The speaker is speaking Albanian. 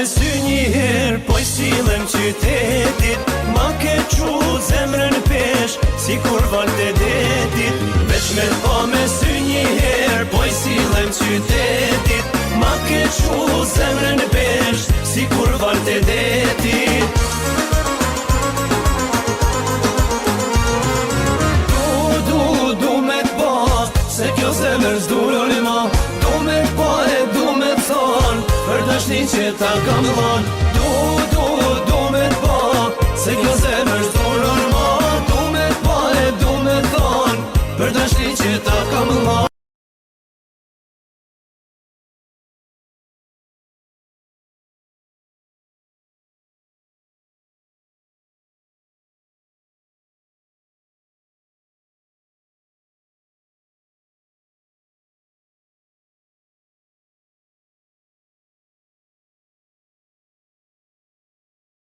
sy njëherë, po i silem qytetit. Ma ke qu zemrën pesh, si kur val të detit. Veç me po me sy njëherë, po i silem qytetit. Ma ke qu zemrën pesh, si kur val të detit. Du me t'pa, se kjo zemër s'duroni ma. Du me t'pa e du me t'thon, për dashnin që ta kam dhon. Du me t'pa, se kjo